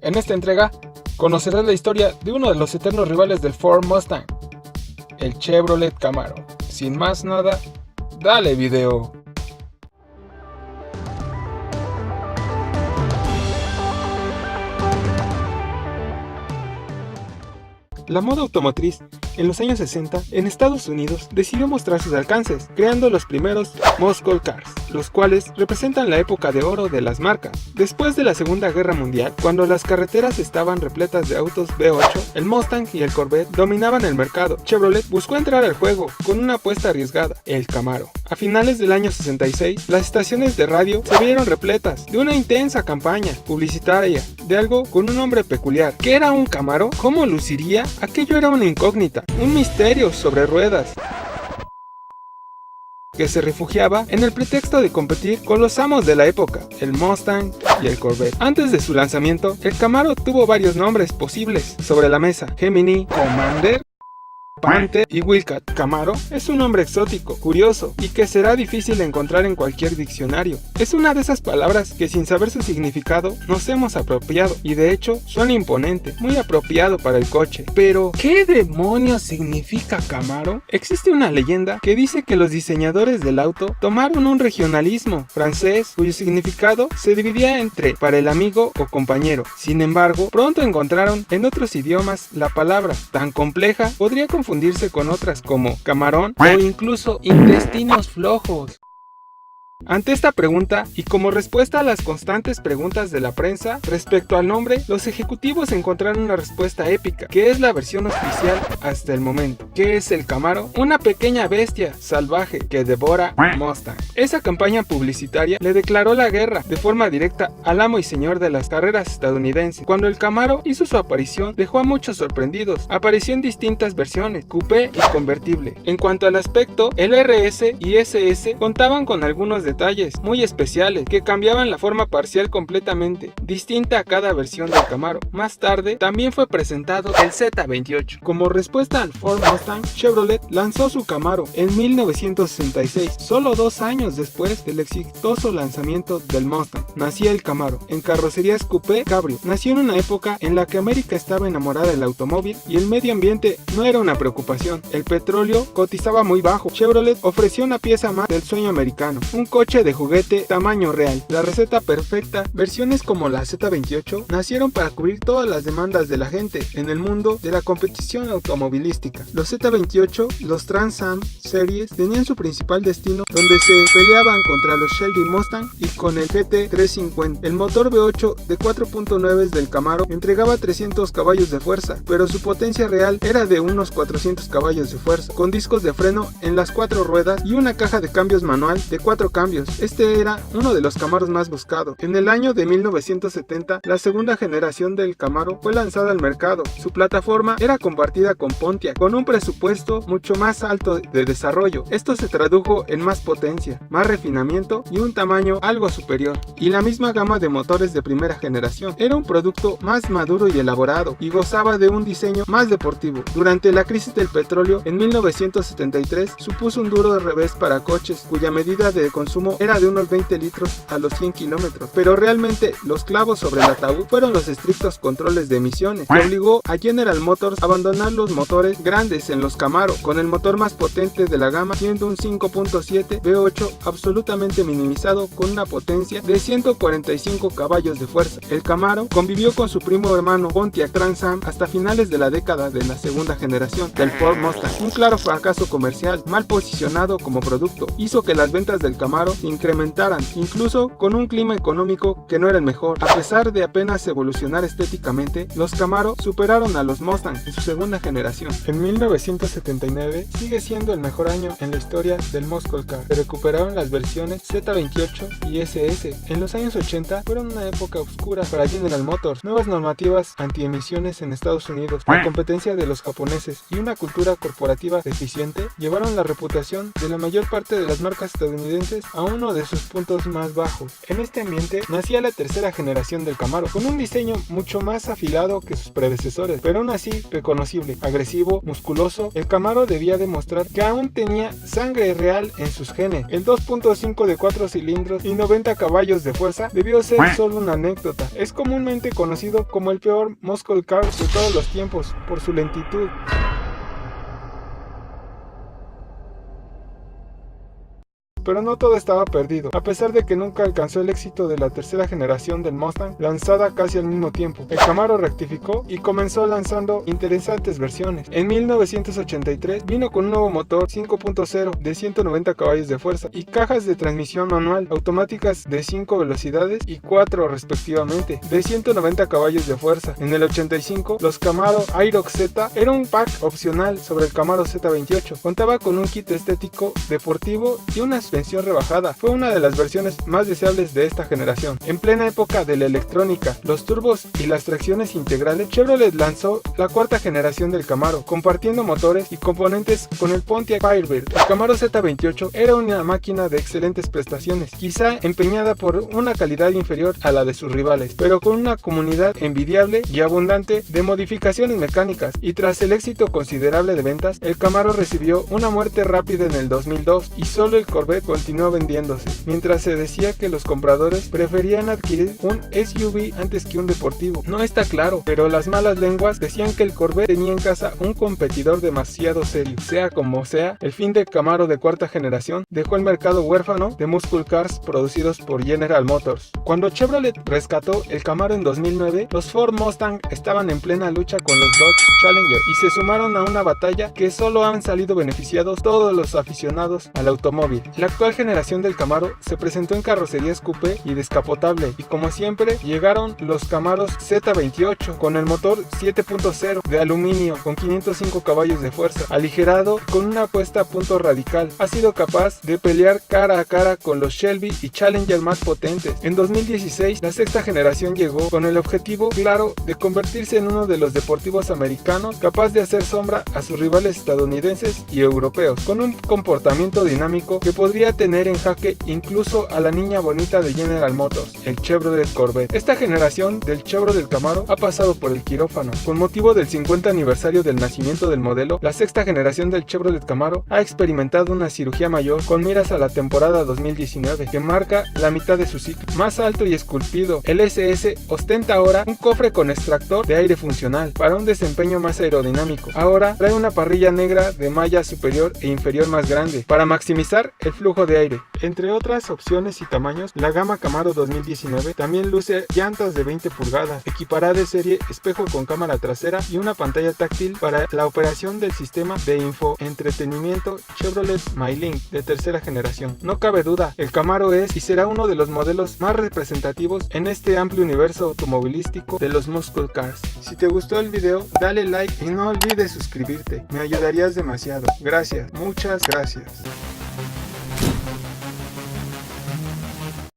En esta entrega, conocerás la historia de uno de los eternos rivales del Ford Mustang, el Chevrolet Camaro. Sin más nada, dale video. La moda automotriz en los años 60 en Estados Unidos decidió mostrar sus alcances, creando los primeros Muscle Cars, los cuales representan la época de oro de las marcas. Después de la Segunda Guerra Mundial, cuando las carreteras estaban repletas de autos V8, el Mustang y el Corvette dominaban el mercado. Chevrolet buscó entrar al juego con una apuesta arriesgada, el Camaro. A finales del año 66, las estaciones de radio se vieron repletas de una intensa campaña publicitaria de algo con un nombre peculiar. ¿Qué era un Camaro? ¿Cómo luciría? Aquello era una incógnita, un misterio sobre ruedas, que se refugiaba en el pretexto de competir con los amos de la época, el Mustang y el Corvette. Antes de su lanzamiento, el Camaro tuvo varios nombres posibles sobre la mesa: Gemini, Commander, Panther y Wildcat. Camaro es un nombre exótico, curioso y que será difícil de encontrar en cualquier diccionario. Es una de esas palabras que sin saber su significado nos hemos apropiado y de hecho suena imponente, muy apropiado para el coche. Pero, ¿qué demonios significa Camaro? Existe una leyenda que dice que los diseñadores del auto tomaron un regionalismo francés cuyo significado se dividía entre para el amigo o compañero. Sin embargo, pronto encontraron en otros idiomas la palabra tan compleja podría confundirse con otras como camarón o incluso intestinos flojos. Ante esta pregunta, y como respuesta a las constantes preguntas de la prensa respecto al nombre, los ejecutivos encontraron una respuesta épica, que es la versión oficial hasta el momento. ¿Qué es el Camaro? Una pequeña bestia salvaje que devora Mustang. Esa campaña publicitaria le declaró la guerra de forma directa al amo y señor de las carreras estadounidenses. Cuando el Camaro hizo su aparición, dejó a muchos sorprendidos. Apareció en distintas versiones, coupé y convertible. En cuanto al aspecto, el RS y SS contaban con algunos detalles muy especiales que cambiaban la forma parcial completamente, distinta a cada versión del Camaro. Más tarde también fue presentado el Z28. Como respuesta al Ford Mustang, Chevrolet lanzó su Camaro en 1966, solo 2 años después del exitoso lanzamiento del Mustang. Nacía el Camaro en carrocerías coupé cabrio. Nació en una época en la que América estaba enamorada del automóvil y el medio ambiente no era una preocupación. El petróleo cotizaba muy bajo. Chevrolet ofreció una pieza más del sueño americano, un coche de juguete tamaño real, la receta perfecta. Versiones como la Z28 nacieron para cubrir todas las demandas de la gente en el mundo de la competición automovilística. Los Z28, los Trans Am Series, tenían su principal destino donde se peleaban contra los Shelby Mustang y con el GT350. El motor V8 de 4.9 del Camaro entregaba 300 caballos de fuerza, pero su potencia real era de unos 400 caballos de fuerza, con discos de freno en las 4 ruedas y una caja de cambios manual de 4 cambios. Este era uno de los Camaros más buscados. En el año de 1970, la segunda generación del Camaro fue lanzada al mercado. Su plataforma era compartida con Pontiac, con un presupuesto mucho más alto de desarrollo. Esto se tradujo en más potencia, más refinamiento y un tamaño algo superior, y la misma gama de motores de primera generación. Era un producto más maduro y elaborado, y gozaba de un diseño más deportivo. Durante la crisis del petróleo, en 1973, supuso un duro revés para coches cuya medida de consumo era de unos 20 litros a los 100 kilómetros, pero realmente los clavos sobre el ataúd fueron los estrictos controles de emisiones, que obligó a General Motors a abandonar los motores grandes en los Camaro, con el motor más potente de la gama siendo un 5.7 V8 absolutamente minimizado con una potencia de 145 caballos de fuerza. El Camaro convivió con su primo hermano Pontiac Trans Am hasta finales de la década de la segunda generación del Ford Mustang. Un claro fracaso comercial, mal posicionado como producto, hizo que las ventas del Camaro incrementaran, incluso con un clima económico que no era el mejor. A pesar de apenas evolucionar estéticamente, los Camaro superaron a los Mustang en su segunda generación. En 1979 sigue siendo el mejor año en la historia del Muscle Car. Se recuperaron las versiones Z28 y SS. En los años 80 fueron una época oscura para General Motors. Nuevas normativas antiemisiones en Estados Unidos, la competencia de los japoneses y una cultura corporativa deficiente llevaron la reputación de la mayor parte de las marcas estadounidenses a uno de sus puntos más bajos. En este ambiente nacía la tercera generación del Camaro, con un diseño mucho más afilado que sus predecesores, pero aún así reconocible, agresivo, musculoso. El Camaro debía demostrar que aún tenía sangre real en sus genes. El 2.5 de 4 cilindros y 90 caballos de fuerza debió ser solo una anécdota. Es comúnmente conocido como el peor muscle car de todos los tiempos por su lentitud. Pero no todo estaba perdido, a pesar de que nunca alcanzó el éxito de la tercera generación del Mustang, lanzada casi al mismo tiempo. El Camaro rectificó y comenzó lanzando interesantes versiones. En 1983 vino con un nuevo motor 5.0 de 190 caballos de fuerza y cajas de transmisión manual automáticas de 5 velocidades y 4 respectivamente, de 190 caballos de fuerza. En el 85, los Camaro Aerox Z era un pack opcional sobre el Camaro Z28. Contaba con un kit estético deportivo y una suspensión rebajada. Fue una de las versiones más deseables de esta generación. En plena época de la electrónica, los turbos y las tracciones integrales, Chevrolet lanzó la cuarta generación del Camaro, compartiendo motores y componentes con el Pontiac Firebird. El Camaro Z28 era una máquina de excelentes prestaciones, quizá empeñada por una calidad inferior a la de sus rivales, pero con una comunidad envidiable y abundante de modificaciones mecánicas, y tras el éxito considerable de ventas, el Camaro recibió una muerte rápida en el 2002 y solo el Corvette continuó vendiéndose, mientras se decía que los compradores preferían adquirir un SUV antes que un deportivo. No está claro, pero las malas lenguas decían que el Corvette tenía en casa un competidor demasiado serio. Sea como sea, el fin del Camaro de cuarta generación dejó el mercado huérfano de muscle cars producidos por General Motors. Cuando Chevrolet rescató el Camaro en 2009, los Ford Mustang estaban en plena lucha con los Dodge Challenger y se sumaron a una batalla que solo han salido beneficiados todos los aficionados al automóvil. La actual generación del Camaro se presentó en carrocerías coupé y descapotable, y como siempre llegaron los Camaros Z28 con el motor 7.0 de aluminio con 505 caballos de fuerza, aligerado con una puesta a punto radical. Ha sido capaz de pelear cara a cara con los Shelby y Challenger más potentes. En 2016 la sexta generación llegó con el objetivo claro de convertirse en uno de los deportivos americanos capaz de hacer sombra a sus rivales estadounidenses y europeos, con un comportamiento dinámico que podría tener en jaque incluso a la niña bonita de General Motors, el Chevrolet Corvette. Esta generación del Chevrolet Camaro ha pasado por el quirófano. Con motivo del 50 aniversario del nacimiento del modelo, la sexta generación del Chevrolet Camaro ha experimentado una cirugía mayor con miras a la temporada 2019, que marca la mitad de su ciclo. Más alto y esculpido, el SS ostenta ahora un cofre con extractor de aire funcional para un desempeño más aerodinámico. Ahora trae una parrilla negra de malla superior e inferior más grande para maximizar el flujo de aire. Entre otras opciones y tamaños, la gama Camaro 2019 también luce llantas de 20 pulgadas, equipará de serie espejo con cámara trasera y una pantalla táctil para la operación del sistema de infoentretenimiento Chevrolet MyLink de tercera generación. No cabe duda, el Camaro es y será uno de los modelos más representativos en este amplio universo automovilístico de los muscle cars. Si te gustó el video, dale like y no olvides suscribirte, me ayudarías demasiado. Gracias, muchas gracias.